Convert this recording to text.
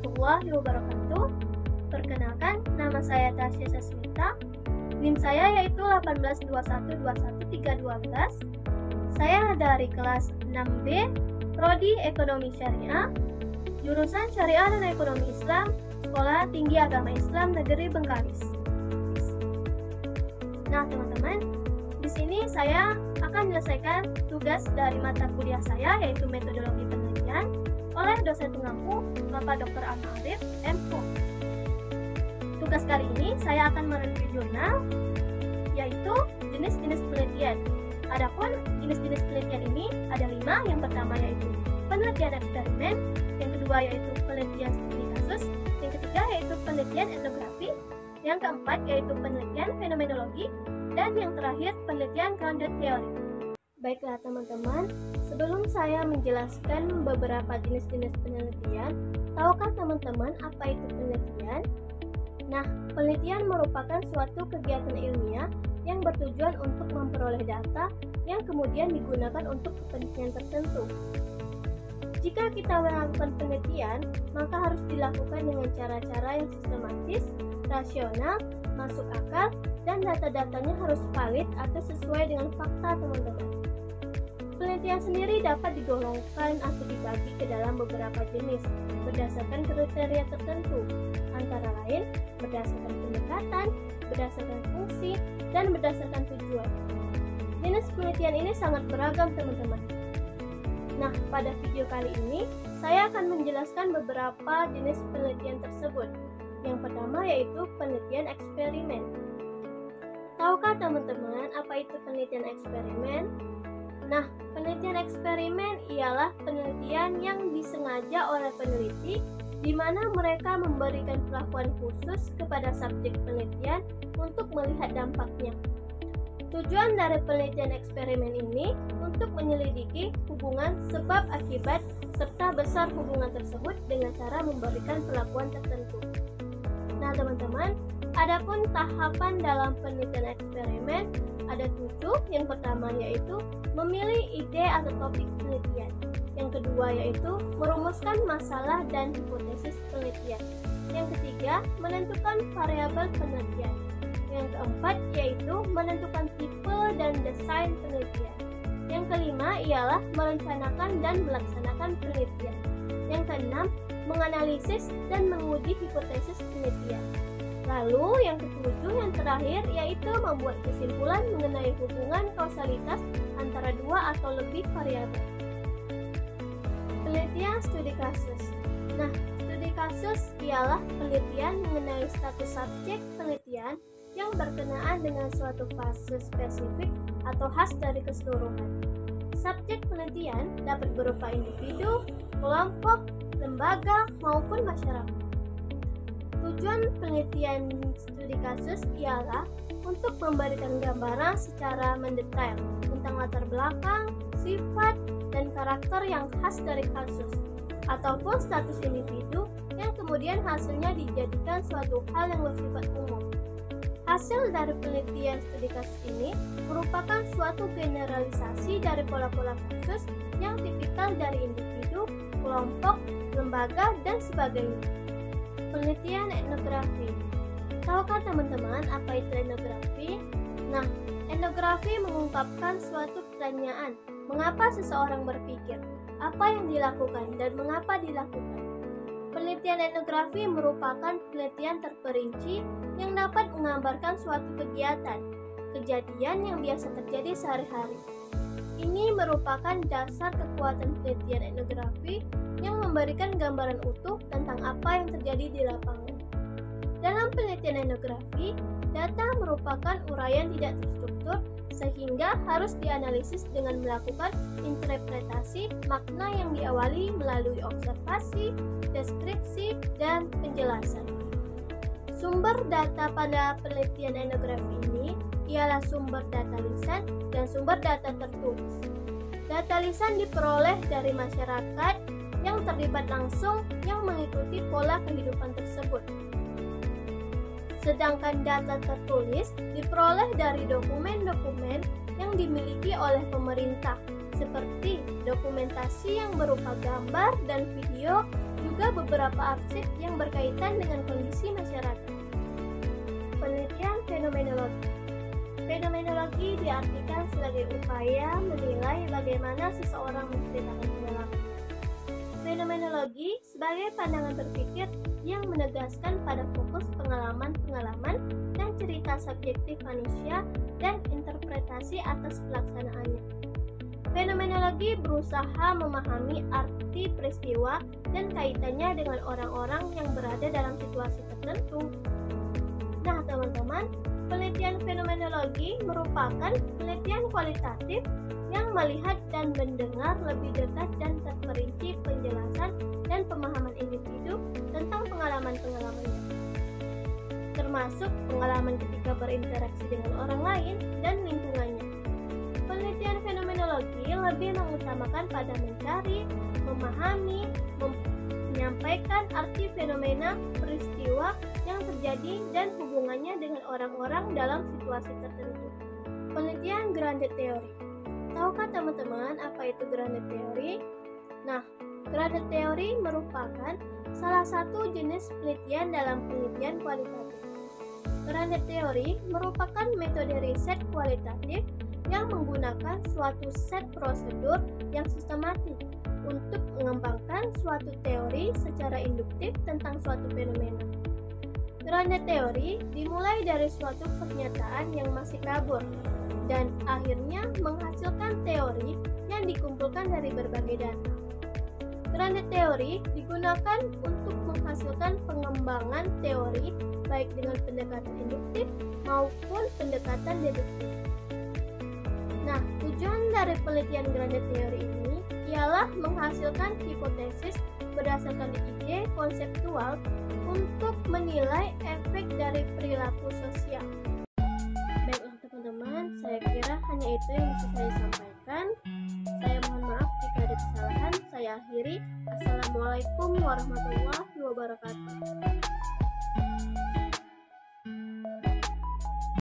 warahmatullahi wabarakatuh. Perkenalkan, nama saya Tasya Sasmita. NIM saya yaitu 182121312. Saya dari kelas 6B, Prodi Ekonomi Syariah, jurusan Syariah dan Ekonomi Islam, Sekolah Tinggi Agama Islam Negeri Bengkalis. Nah, teman-teman, di sini saya akan menyelesaikan tugas dari mata kuliah saya yaitu metodologi penelitian oleh dosen pengampu Bapak Dr. Ahmad Arif, M.Hu. Tugas kali ini saya akan mereview jurnal yaitu jenis-jenis penelitian. Adapun jenis-jenis penelitian ini ada 5. Yang pertama yaitu penelitian eksperimen, yang kedua yaitu penelitian studi kasus, yang ketiga yaitu penelitian etnografi, yang keempat yaitu penelitian fenomenologi, dan yang terakhir penelitian grounded theory. Baiklah teman-teman, sebelum saya menjelaskan beberapa jenis-jenis penelitian, tahukah teman-teman apa itu penelitian? Nah, penelitian merupakan suatu kegiatan ilmiah yang bertujuan untuk memperoleh data yang kemudian digunakan untuk kepentingan tertentu. Jika kita melakukan penelitian, maka harus dilakukan dengan cara-cara yang sistematis, rasional, masuk akal, dan data-datanya harus valid atau sesuai dengan fakta, teman-teman. Penelitian sendiri dapat digolongkan atau dibagi ke dalam beberapa jenis berdasarkan kriteria tertentu, antara lain berdasarkan pendekatan, berdasarkan fungsi, dan berdasarkan tujuan. Jenis penelitian ini sangat beragam, teman-teman. Nah, pada video kali ini saya akan menjelaskan beberapa jenis penelitian tersebut. Yang pertama yaitu penelitian eksperimen. Tahukah teman-teman apa itu penelitian eksperimen? Nah, penelitian eksperimen ialah penelitian yang disengaja oleh peneliti di mana mereka memberikan perlakuan khusus kepada subjek penelitian untuk melihat dampaknya. Tujuan dari penelitian eksperimen ini untuk menyelidiki hubungan sebab akibat serta besar hubungan tersebut dengan cara memberikan perlakuan tertentu. Nah, teman-teman, adapun tahapan dalam penelitian eksperimen ada 7. Yang pertama yaitu memilih ide atau topik penelitian. Yang kedua yaitu merumuskan masalah dan hipotesis penelitian. Yang ketiga, menentukan variabel penelitian. Yang keempat yaitu menentukan tipe dan desain penelitian. Yang kelima ialah merencanakan dan melaksanakan penelitian. Yang keenam, menganalisis dan menguji hipotesis penelitian. Lalu yang ketujuh, yang terakhir yaitu membuat kesimpulan mengenai hubungan kausalitas antara 2 atau lebih variabel. Penelitian studi kasus. Nah, studi kasus ialah penelitian mengenai status subjek penelitian yang berkenaan dengan suatu fase spesifik atau khas dari keseluruhan. Subjek penelitian dapat berupa individu, kelompok, lembaga, maupun masyarakat. Tujuan penelitian studi kasus ialah untuk memberikan gambaran secara mendetail tentang latar belakang, sifat, dan karakter yang khas dari kasus, ataupun status individu yang kemudian hasilnya dijadikan suatu hal yang bersifat umum. Hasil dari penelitian studi kasus ini merupakan suatu generalisasi dari pola-pola kasus yang tipikal dari individu, kelompok, lembaga, dan sebagainya. Penelitian etnografi. Tahukah teman-teman apa itu etnografi? Nah, etnografi mengungkapkan suatu pertanyaan, mengapa seseorang berpikir, apa yang dilakukan, dan mengapa dilakukan. Penelitian etnografi merupakan penelitian terperinci yang dapat menggambarkan suatu kegiatan, kejadian yang biasa terjadi sehari-hari. Ini merupakan dasar kekuatan penelitian etnografi yang memberikan gambaran utuh tentang apa yang terjadi di lapangan. Dalam penelitian etnografi, data merupakan uraian tidak terstruktur sehingga harus dianalisis dengan melakukan interpretasi makna yang diawali melalui observasi, deskripsi, dan penjelasan. Sumber data pada penelitian etnografi ini ialah sumber data lisan dan sumber data tertulis. Data lisan diperoleh dari masyarakat yang terlibat langsung yang mengikuti pola kehidupan tersebut. Sedangkan data tertulis diperoleh dari dokumen-dokumen yang dimiliki oleh pemerintah, seperti dokumentasi yang berupa gambar dan video juga beberapa aspek yang berkaitan dengan kondisi masyarakat. Penelitian fenomenologi. Fenomenologi diartikan sebagai upaya menilai bagaimana seseorang menceritakan pengalaman. Fenomenologi sebagai pandangan berpikir yang menegaskan pada fokus pengalaman-pengalaman dan cerita subjektif manusia dan interpretasi atas pelaksanaannya. Fenomenologi berusaha memahami arti peristiwa dan kaitannya dengan orang-orang yang berada dalam situasi tertentu. Nah, teman-teman, penelitian fenomenologi merupakan penelitian kualitatif yang melihat dan mendengar lebih dekat dan terperinci penjelasan dan pemahaman individu tentang pengalaman-pengalamannya, termasuk pengalaman ketika berinteraksi dengan orang lain dan lingkungannya. Penelitian fenomenologi lebih mengutamakan pada mencari, memahami, menyampaikan arti fenomena, peristiwa yang terjadi dan hubungannya dengan orang-orang dalam situasi tertentu. Penelitian grounded theory. Tahukah teman-teman apa itu grounded theory? Nah, grounded theory merupakan salah satu jenis penelitian dalam penelitian kualitatif. Grounded theory merupakan metode riset kualitatif yang menggunakan suatu set prosedur yang sistematik untuk mengembangkan suatu teori secara induktif tentang suatu fenomena. Grounded theory dimulai dari suatu pernyataan yang masih kabur dan akhirnya menghasilkan teori yang dikumpulkan dari berbagai data. Grounded theory digunakan untuk menghasilkan pengembangan teori baik dengan pendekatan induktif maupun pendekatan deduktif. Nah, tujuan dari penelitian grounded theory ini ialah menghasilkan hipotesis berdasarkan ide konseptual untuk menilai efek dari perilaku sosial. Baiklah teman-teman, saya kira hanya itu yang bisa saya sampaikan. Saya mohon maaf jika ada kesalahan. Saya akhiri. Assalamualaikum warahmatullahi wabarakatuh.